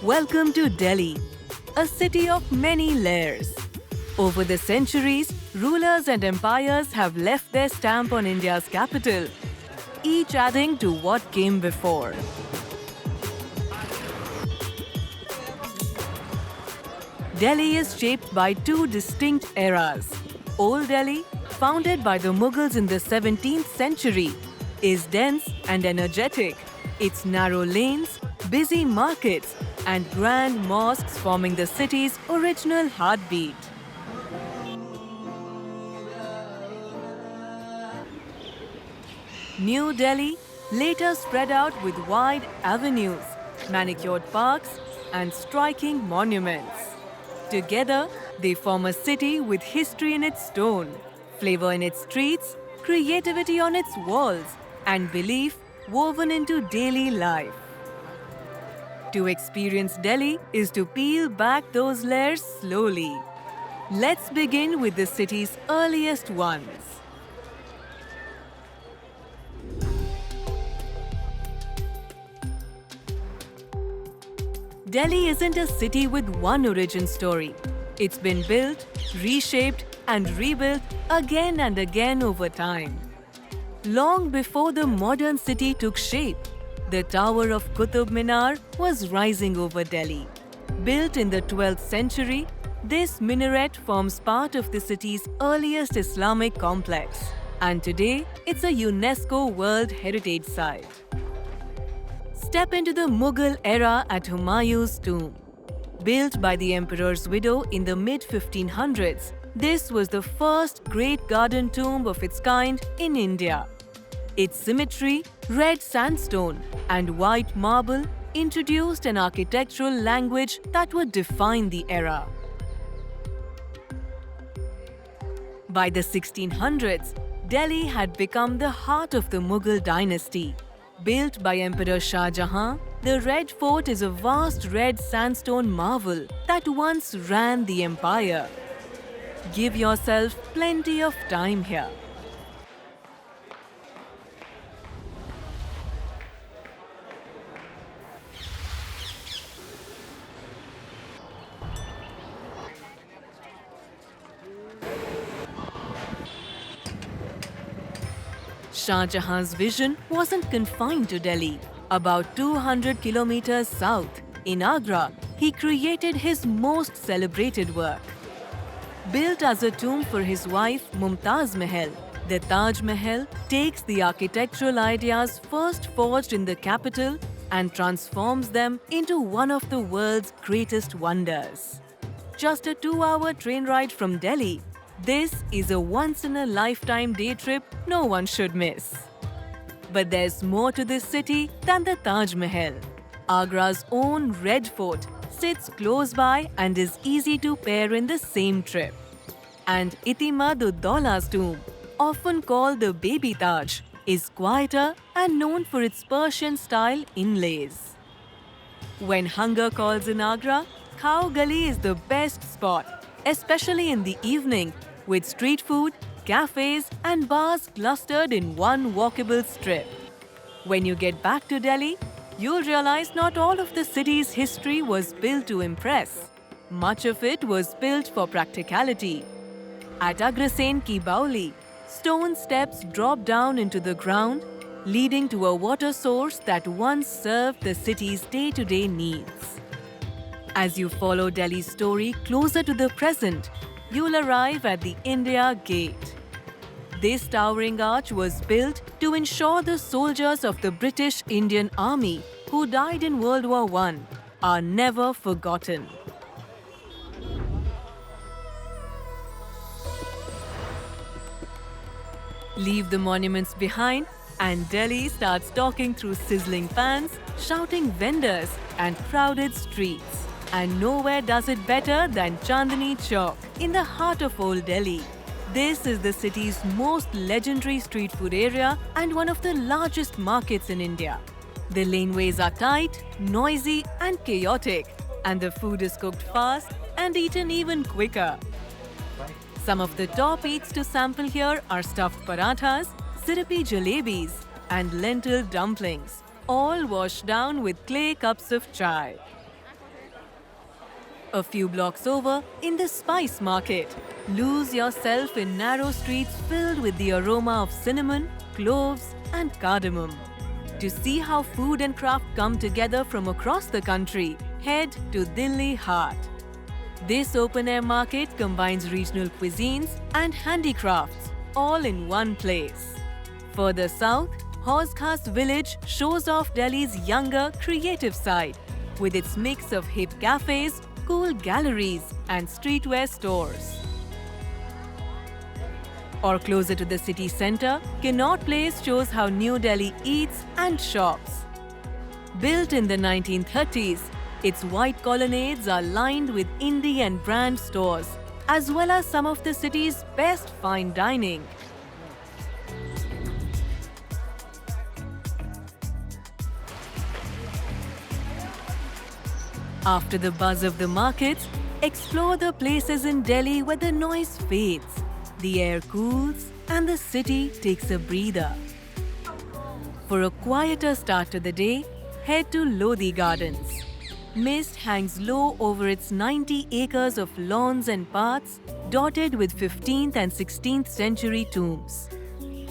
Welcome to Delhi, a city of many layers. Over the centuries, rulers and empires have left their stamp on India's capital, each adding to what came before. Delhi is shaped by two distinct eras. Old Delhi, founded by the Mughals in the 17th century, is dense and energetic. Its narrow lanes, busy markets, and grand mosques forming the city's original heartbeat. New Delhi later spread out with wide avenues, manicured parks, and striking monuments. Together, they form a city with history in its stone, flavor in its streets, creativity on its walls, and belief woven into daily life. To experience Delhi is to peel back those layers slowly. Let's begin with the city's earliest ones. Delhi isn't a city with one origin story. It's been built, reshaped, and rebuilt again and again over time. Long before the modern city took shape, the Tower of Qutub Minar was rising over Delhi. Built in the 12th century, this minaret forms part of the city's earliest Islamic complex, and today it's a UNESCO World Heritage Site. Step into the Mughal era at Humayun's tomb. Built by the emperor's widow in the mid-1500s, this was the first great garden tomb of its kind in India. Its symmetry, red sandstone, and white marble introduced an architectural language that would define the era. By the 1600s, Delhi had become the heart of the Mughal dynasty. Built by Emperor Shah Jahan, the Red Fort is a vast red sandstone marvel that once ran the empire. Give yourself plenty of time here. Shah Jahan's vision wasn't confined to Delhi. About 200 kilometers south, in Agra, he created his most celebrated work. Built as a tomb for his wife Mumtaz Mahal, the Taj Mahal takes the architectural ideas first forged in the capital and transforms them into one of the world's greatest wonders. Just a 2-hour train ride from Delhi, this is a once-in-a-lifetime day trip no one should miss. But there's more to this city than the Taj Mahal. Agra's own Red Fort sits close by and is easy to pair in the same trip. And Itimad-ud-Daula's tomb, often called the Baby Taj, is quieter and known for its Persian-style inlays. When hunger calls in Agra, Khao Gali is the best spot, especially in the evening, with street food, cafes, and bars clustered in one walkable strip. When you get back to Delhi, you'll realize not all of the city's history was built to impress. Much of it was built for practicality. At Agrasen Ki Baoli, stone steps drop down into the ground, leading to a water source that once served the city's day-to-day needs. As you follow Delhi's story closer to the present, you'll arrive at the India Gate. This towering arch was built to ensure the soldiers of the British Indian Army who died in World War I are never forgotten. Leave the monuments behind and Delhi starts talking through sizzling pans, shouting vendors, and crowded streets. And nowhere does it better than Chandni Chowk, in the heart of Old Delhi. This is the city's most legendary street food area and one of the largest markets in India. The laneways are tight, noisy, and chaotic, and the food is cooked fast and eaten even quicker. Some of the top eats to sample here are stuffed parathas, syrupy jalebis, and lentil dumplings, all washed down with clay cups of chai. A few blocks over, in the spice market, lose yourself in narrow streets filled with the aroma of cinnamon, cloves, and cardamom. To see how food and craft come together from across the country, head to Delhi Haat. This open-air market combines regional cuisines and handicrafts, all in one place. Further south, Hauz Khas village shows off Delhi's younger, creative side, with its mix of hip cafes, cool galleries, and streetwear stores. Or closer to the city centre, Connaught Place shows how New Delhi eats and shops. Built in the 1930s, its white colonnades are lined with indie and brand stores, as well as some of the city's best fine dining. After the buzz of the markets, explore the places in Delhi where the noise fades, the air cools, and the city takes a breather. For a quieter start to the day, head to Lodi Gardens. Mist hangs low over its 90 acres of lawns and paths dotted with 15th and 16th century tombs.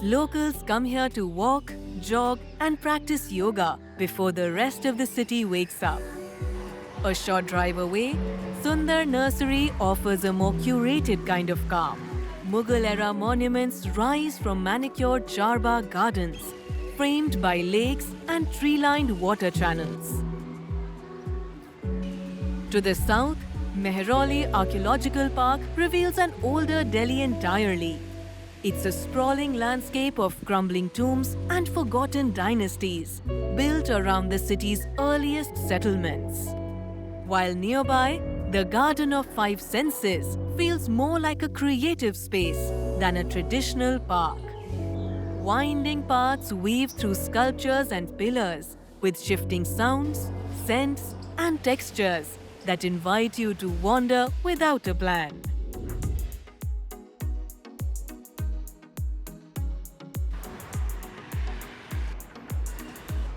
Locals come here to walk, jog, and practice yoga before the rest of the city wakes up. A short drive away, Sundar Nursery offers a more curated kind of calm. Mughal-era monuments rise from manicured Charbagh gardens, framed by lakes and tree-lined water channels. To the south, Mehrauli Archaeological Park reveals an older Delhi entirely. It's a sprawling landscape of crumbling tombs and forgotten dynasties, built around the city's earliest settlements. While nearby, the Garden of Five Senses feels more like a creative space than a traditional park. Winding paths weave through sculptures and pillars with shifting sounds, scents, and textures that invite you to wander without a plan.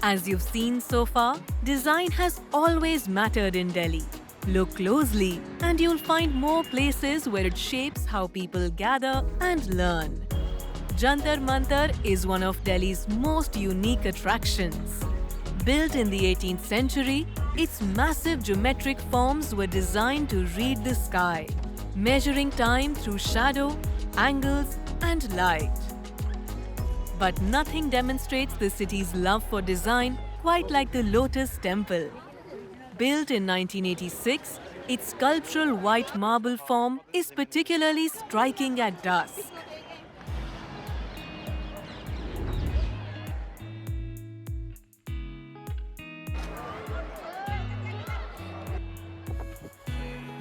As you've seen so far, design has always mattered in Delhi. Look closely and you'll find more places where it shapes how people gather and learn. Jantar Mantar is one of Delhi's most unique attractions. Built in the 18th century, its massive geometric forms were designed to read the sky, measuring time through shadow, angles, and light. But nothing demonstrates the city's love for design quite like the Lotus Temple. Built in 1986, its sculptural white marble form is particularly striking at dusk.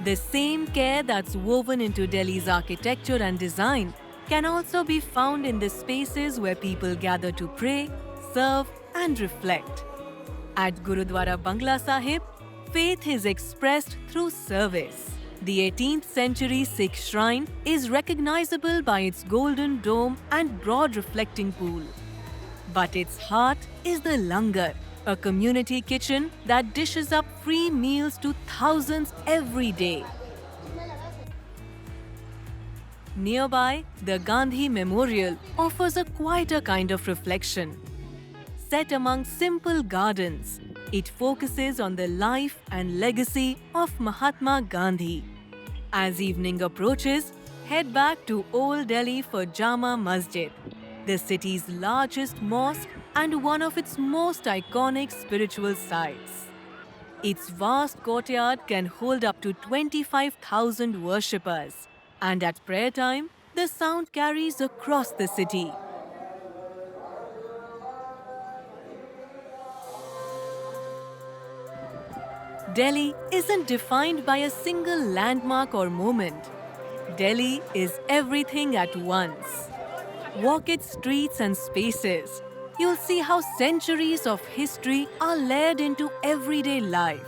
The same care that's woven into Delhi's architecture and design can also be found in the spaces where people gather to pray, serve, and reflect. At Gurudwara Bangla Sahib, faith is expressed through service. The 18th century Sikh shrine is recognizable by its golden dome and broad reflecting pool. But its heart is the langar, a community kitchen that dishes up free meals to thousands every day. Nearby, the Gandhi Memorial offers a quieter kind of reflection. Set among simple gardens, it focuses on the life and legacy of Mahatma Gandhi. As evening approaches, head back to Old Delhi for Jama Masjid, the city's largest mosque and one of its most iconic spiritual sites. Its vast courtyard can hold up to 25,000 worshippers, and at prayer time, the sound carries across the city. Delhi isn't defined by a single landmark or moment. Delhi is everything at once. Walk its streets and spaces. You'll see how centuries of history are layered into everyday life.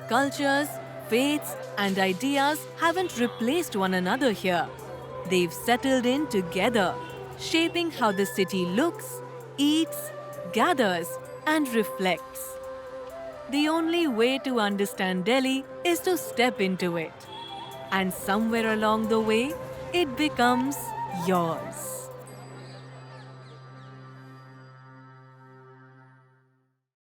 Cultures, faiths, and ideas haven't replaced one another here. They've settled in together, shaping how the city looks, eats, gathers, and reflects. The only way to understand Delhi is to step into it. And somewhere along the way, it becomes yours.